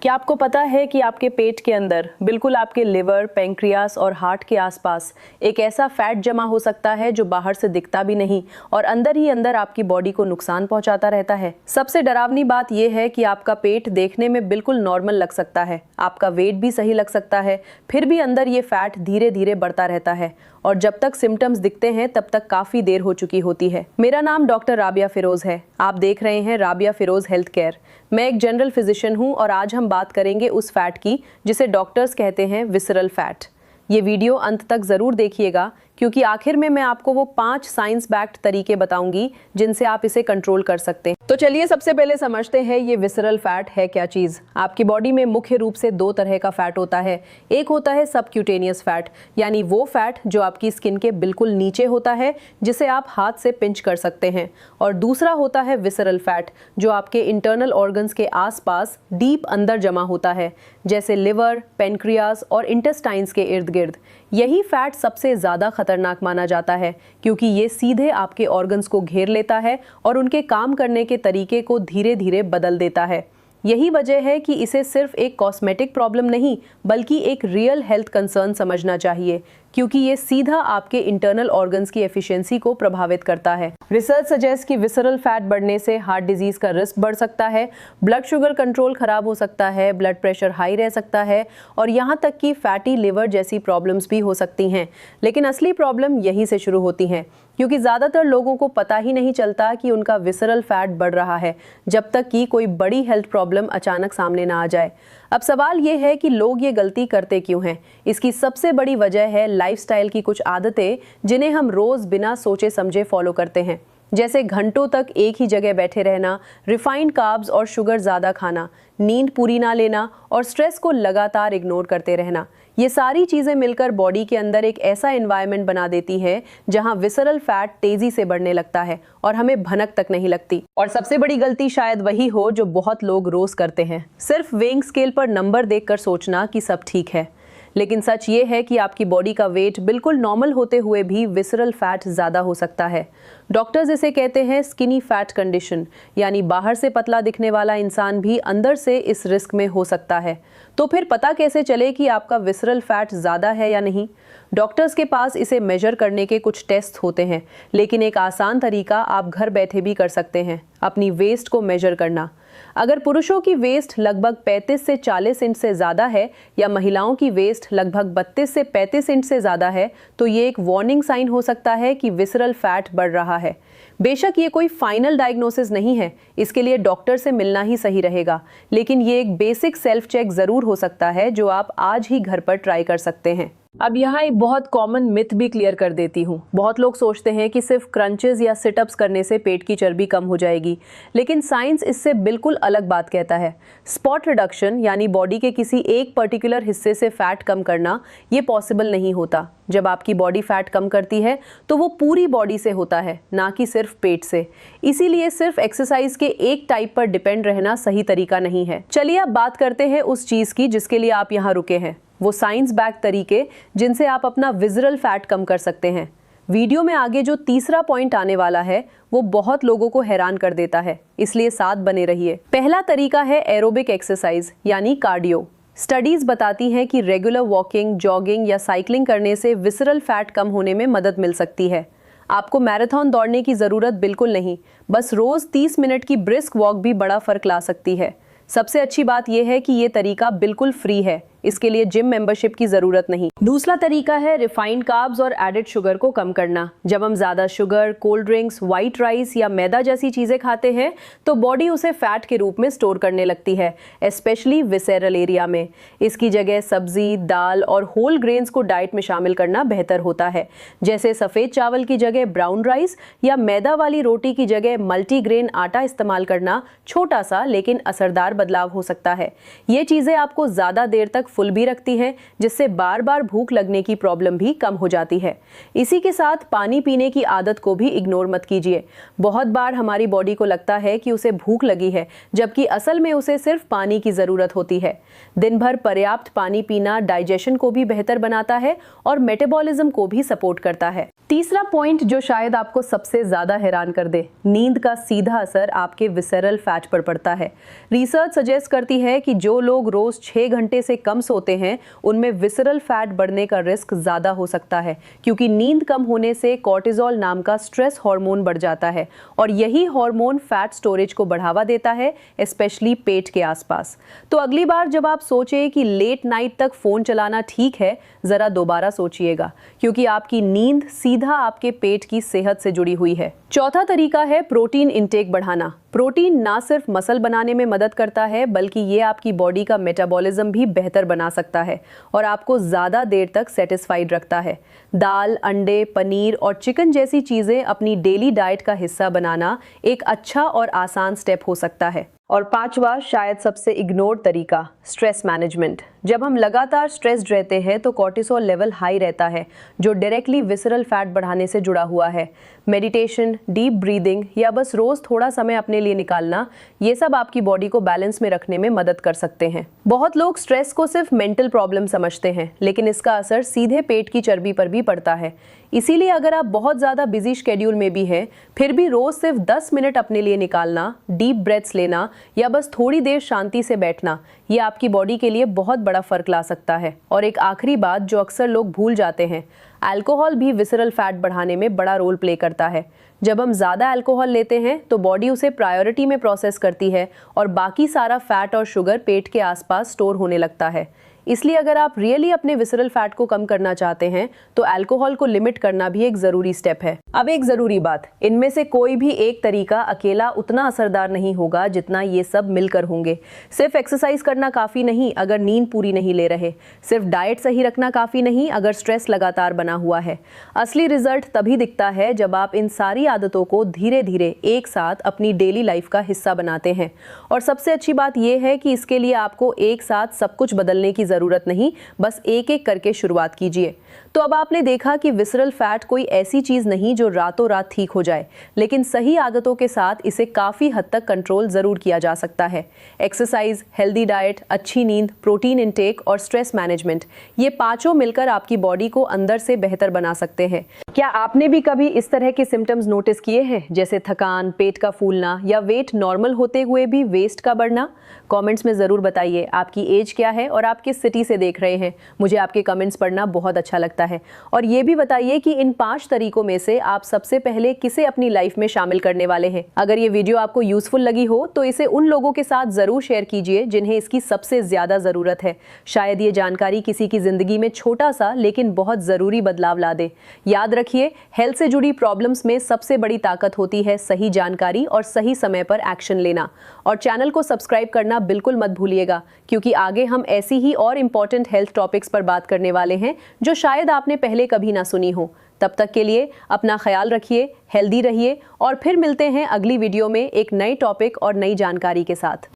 क्या आपको पता है कि आपके पेट के अंदर बिल्कुल आपके लिवर, पैंक्रियास और हार्ट के आसपास एक ऐसा फैट जमा हो सकता है जो बाहर से दिखता भी नहीं और अंदर ही अंदर आपकी बॉडी को नुकसान पहुंचाता रहता है। सबसे डरावनी बात यह है कि आपका पेट देखने में बिल्कुल नॉर्मल लग सकता है, आपका वेट भी सही लग सकता है, फिर भी अंदर ये फैट धीरे धीरे बढ़ता रहता है और जब तक सिम्टम्स दिखते हैं तब तक काफी देर हो चुकी होती है। मेरा नाम डॉक्टर राबिया फिरोज है। आप देख रहे हैं राबिया फिरोज हेल्थ केयर। मैं एक जनरल फिजिशियन हूं और आज हम बात करेंगे उस फैट की जिसे डॉक्टर्स कहते हैं विसरल फैट। ये वीडियो अंत तक जरूर देखिएगा क्योंकि आखिर में मैं आपको वो 5 साइंस बैक्ड तरीके बताऊंगी जिनसे आप इसे कंट्रोल कर सकते हैं। तो चलिए सबसे पहले समझते हैं ये विसरल फैट है क्या चीज। आपकी बॉडी में मुख्य रूप से 2 तरह का फैट होता है। एक होता है सबक्यूटेनियस फैट, यानी वो फैट जो आपकी स्किन के बिल्कुल नीचे होता है जिसे आप हाथ से पिंच कर सकते हैं, और दूसरा होता है विसरल फैट जो आपके इंटरनल ऑर्गन्स के आसपास डीप अंदर जमा होता है, जैसे लिवर, पेनक्रियास और इंटेस्टाइन्स के इर्द गिर्द। यही फैट सबसे ज्यादा खतरनाक माना जाता है क्योंकि ये सीधे आपके ऑर्गन्स को घेर लेता है और उनके काम करने के तरीके को धीरे धीरे बदल देता है। यही वजह है कि इसे सिर्फ एक कॉस्मेटिक प्रॉब्लम नहीं बल्कि एक रियल हेल्थ कंसर्न समझना चाहिए क्योंकि ये सीधा आपके इंटरनल ऑर्गन्स की एफिशिएंसी को प्रभावित करता है। रिसर्च सजेस्ट कि विसरल फैट बढ़ने से हार्ट डिजीज का रिस्क बढ़ सकता है, ब्लड शुगर कंट्रोल खराब हो सकता है, ब्लड प्रेशर हाई रह सकता है और यहाँ तक कि फैटी लिवर जैसी प्रॉब्लम्स भी हो सकती हैं। लेकिन असली प्रॉब्लम यहीं से शुरू होती हैं क्योंकि ज़्यादातर लोगों को पता ही नहीं चलता कि उनका विसरल फैट बढ़ रहा है जब तक कि कोई बड़ी हेल्थ प्रॉब्लम अचानक सामने ना आ जाए। अब सवाल ये है कि लोग ये गलती करते क्यों हैं। इसकी सबसे बड़ी वजह है लाइफस्टाइल की कुछ आदतें जिन्हें हम रोज़ बिना सोचे समझे फॉलो करते हैं, जैसे घंटों तक एक ही जगह बैठे रहना, रिफाइंड कार्ब्स और शुगर ज़्यादा खाना, नींद पूरी ना लेना और स्ट्रेस को लगातार इग्नोर करते रहना। ये सारी चीज़ें मिलकर बॉडी के अंदर एक ऐसा एनवायरनमेंट बना देती है जहां विसरल फैट तेज़ी से बढ़ने लगता है और हमें भनक तक नहीं लगती। और सबसे बड़ी गलती शायद वही हो जो बहुत लोग रोज़ करते हैं, सिर्फ वेइंग स्केल पर नंबर देखकर सोचना कि सब ठीक है। लेकिन सच ये है कि आपकी बॉडी का वेट बिल्कुल नॉर्मल होते हुए भी विसरल फैट ज़्यादा हो सकता है। डॉक्टर्स इसे कहते हैं स्किनी फैट कंडीशन, यानी बाहर से पतला दिखने वाला इंसान भी अंदर से इस रिस्क में हो सकता है। तो फिर पता कैसे चले कि आपका विसरल फैट ज़्यादा है या नहीं? डॉक्टर्स के पास इसे मेजर करने के कुछ टेस्ट होते हैं, लेकिन एक आसान तरीका आप घर बैठे भी कर सकते हैं, अपनी वेस्ट को मेजर करना। अगर पुरुषों की वेस्ट लगभग 35 से 40 इंच से ज़्यादा है या महिलाओं की वेस्ट लगभग 32 से 35 इंच से ज़्यादा है तो ये एक वार्निंग साइन हो सकता है कि विसरल फैट बढ़ रहा है। बेशक ये कोई फाइनल डायग्नोसिस नहीं है, इसके लिए डॉक्टर से मिलना ही सही रहेगा, लेकिन ये एक बेसिक सेल्फ चेक ज़रूर हो सकता है जो आप आज ही घर पर ट्राई कर सकते हैं। अब यहाँ एक बहुत कॉमन मिथ भी क्लियर कर देती हूँ। बहुत लोग सोचते हैं कि सिर्फ क्रंचेस या सिटअप्स करने से पेट की चर्बी कम हो जाएगी, लेकिन साइंस इससे बिल्कुल अलग बात कहता है। स्पॉट रिडक्शन यानी बॉडी के किसी एक पर्टिकुलर हिस्से से फैट कम करना, ये पॉसिबल नहीं होता। जब आपकी बॉडी फैट कम करती है तो वो पूरी बॉडी से होता है, ना कि सिर्फ पेट से। इसीलिए सिर्फ एक्सरसाइज के एक टाइप पर डिपेंड रहना सही तरीका नहीं है। चलिए अब बात करते हैं उस चीज़ की जिसके लिए आप यहाँ रुके हैं, वो साइंस बैक तरीके जिनसे आप अपना विसरल फैट कम कर सकते हैं। वीडियो में आगे जो तीसरा पॉइंट आने वाला है वो बहुत लोगों को हैरान कर देता है, इसलिए साथ बने रहिए। पहला तरीका है एरोबिक एक्सरसाइज यानी कार्डियो। स्टडीज बताती हैं कि रेगुलर वॉकिंग, जॉगिंग या साइकिलिंग करने से विसरल फैट कम होने में मदद मिल सकती है। आपको मैराथन दौड़ने की ज़रूरत बिल्कुल नहीं, बस रोज़ 30 मिनट की ब्रिस्क वॉक भी बड़ा फ़र्क ला सकती है। सबसे अच्छी बात यह है कि ये तरीका बिल्कुल फ्री है, इसके लिए जिम मेंबरशिप की जरूरत नहीं। दूसरा तरीका है रिफाइंड कार्ब्स और एडेड शुगर को कम करना। जब हम ज्यादा sugar, cold drinks, white rice या मैदा जैसी चीजें खाते हैं तो बॉडी उसे फैट के रूप में स्टोर करने लगती है, स्पेशली विसेरल एरिया में। इसकी जगह सब्जी, दाल और होल ग्रेन्स को डाइट में शामिल करना बेहतर होता है, जैसे सफेद चावल की जगह ब्राउन राइस या मैदा वाली रोटी की जगह मल्टीग्रेन आटा इस्तेमाल करना छोटा सा लेकिन असरदार बदलाव हो सकता है। ये चीजें आपको ज्यादा देर तक फुल भी रखती हैं, जिससे बार बार भूख लगने की प्रॉब्लम भी कम हो जाती है। इसी के साथ पानी पीने की आदत को भी इग्नोर मत कीजिए। बहुत बार हमारी बॉडी को लगता है कि उसे भूख लगी है, जबकि असल में उसे सिर्फ पानी की ज़रूरत होती है। दिन भर पर्याप्त पानी पीना डाइजेशन को भी बेहतर बनाता है और मेटाबॉलिज्म को भी सपोर्ट करता है। तीसरा पॉइंट जो शायद आपको सबसे ज़्यादा हैरान कर दे, नींद का सीधा असर आपके विसेरल फैट पर पड़ता है। रिसर्च सजेस्ट करती है कि जो लोग रोज़ 6 घंटे से कम सोते हैं, उनमें विसेरल फैट बढ़ने का रिस्क ज़्यादा हो सकता है, क्योंकि नींद कम होने से कॉर्टिसोल नाम का स्ट्रेस हार्मोन बढ़ जाता है और यही हार्मोन फैट स्टोरेज को बढ़ावा देता है, स्पेशली पेट के आसपास। तो अगली बार जब आप सोचें कि लेट नाइट तक फ़ोन चलाना ठीक है, ज़रा दोबारा सोचिएगा, क्योंकि आपकी नींद सीधा आपके पेट की सेहत से जुड़ी हुई है। चौथा तरीका है प्रोटीन इंटेक बढ़ाना। प्रोटीन ना सिर्फ मसल बनाने में मदद करता है, बल्कि ये आपकी बॉडी का मेटाबॉलिज्म भी बेहतर बना सकता है और आपको ज़्यादा देर तक सेटिस्फाइड रखता है। दाल, अंडे, पनीर और चिकन जैसी चीज़ें अपनी डेली डाइट का हिस्सा बनाना एक अच्छा और आसान स्टेप हो सकता है। और पांचवा, शायद सबसे इग्नोर्ड तरीका, स्ट्रेस मैनेजमेंट। जब हम लगातार स्ट्रेस्ड रहते हैं तो कॉर्टिसोल लेवल हाई रहता है, जो डायरेक्टली विसरल फैट बढ़ाने से जुड़ा हुआ है। मेडिटेशन, डीप ब्रीदिंग या बस रोज़ थोड़ा समय अपने लिए निकालना, ये सब आपकी बॉडी को बैलेंस में रखने में मदद कर सकते हैं। बहुत लोग स्ट्रेस को सिर्फ मेंटल प्रॉब्लम समझते हैं, लेकिन इसका असर सीधे पेट की चर्बी पर भी पड़ता है। इसीलिए अगर आप बहुत ज़्यादा बिजी शेड्यूल में भी हैं, फिर भी रोज़ सिर्फ 10 मिनट अपने लिए निकालना, डीप ब्रेथ्स लेना या बस थोड़ी देर शांति से बैठना, ये आपकी बॉडी के लिए बहुत बड़ा फ़र्क ला सकता है। और एक आखिरी बात जो अक्सर लोग भूल जाते हैं, अल्कोहल भी विसरल फैट बढ़ाने में बड़ा रोल प्ले करता है। जब हम ज़्यादा अल्कोहल लेते हैं तो बॉडी उसे प्रायोरिटी में प्रोसेस करती है और बाकी सारा फैट और शुगर पेट के आसपास स्टोर होने लगता है। इसलिए अगर आप रियली अपने विसरल फैट को कम करना चाहते हैं तो अल्कोहल को लिमिट करना भी एक ज़रूरी स्टेप है। अब एक ज़रूरी बात, इनमें से कोई भी एक तरीका अकेला उतना असरदार नहीं होगा जितना ये सब मिलकर होंगे। सिर्फ एक्सरसाइज करना काफ़ी नहीं अगर नींद पूरी नहीं ले रहे, सिर्फ डाइट सही रखना काफ़ी नहीं अगर स्ट्रेस लगातार बना हुआ है। असली रिजल्ट तभी दिखता है जब आप इन सारी आदतों को धीरे धीरे एक साथ अपनी डेली लाइफ का हिस्सा बनाते हैं। और सबसे अच्छी बात यह है कि इसके लिए आपको एक साथ सब कुछ बदलने की ज़रूरत नहीं, बस एक एक करके शुरुआत कीजिए। तो अब आपने देखा कि विसरल फैट कोई ऐसी चीज़ नहीं जो रातों रात ठीक हो जाए, लेकिन सही आदतों के साथ इसे काफ़ी हद तक कंट्रोल ज़रूर किया जा सकता है। एक्सरसाइज, हेल्दी डाइट, अच्छी नींद, प्रोटीन इंटेक और स्ट्रेस मैनेजमेंट, ये पांचों मिलकर आपकी बॉडी को अंदर से बेहतर बना सकते हैं। क्या आपने भी कभी इस तरह के सिम्टम्स नोटिस किए हैं, जैसे थकान, पेट का फूलना या वेट नॉर्मल होते हुए भी वेस्ट का बढ़ना? कमेंट्स में ज़रूर बताइए आपकी एज क्या है और आप किस सिटी से देख रहे हैं। मुझे आपके कमेंट्स पढ़ना बहुत अच्छा लगता है। और ये भी बताइए कि इन 5 तरीकों में से आप सबसे पहले किसे अपनी लाइफ में शामिल करने वाले हैं। अगर ये वीडियो आपको यूजफुल लगी हो तो इसे उन लोगों के साथ ज़रूर शेयर कीजिए जिन्हें इसकी सबसे ज़्यादा ज़रूरत है। शायद ये जानकारी किसी की ज़िंदगी में छोटा सा लेकिन बहुत ज़रूरी बदलाव ला दे। याद रखिए, हेल्थ से जुड़ी प्रॉब्लम्स में सबसे बड़ी ताकत होती है सही जानकारी और सही समय पर एक्शन लेना। और चैनल को सब्सक्राइब करना बिल्कुल मत भूलिएगा, क्योंकि आगे हम ऐसी ही और इम्पॉर्टेंट हेल्थ टॉपिक्स पर बात करने वाले हैं जो शायद आपने पहले कभी ना सुनी हो। तब तक के लिए अपना ख्याल रखिए, हेल्दी रहिए और फिर मिलते हैं अगली वीडियो में एक नई टॉपिक और नई जानकारी के साथ।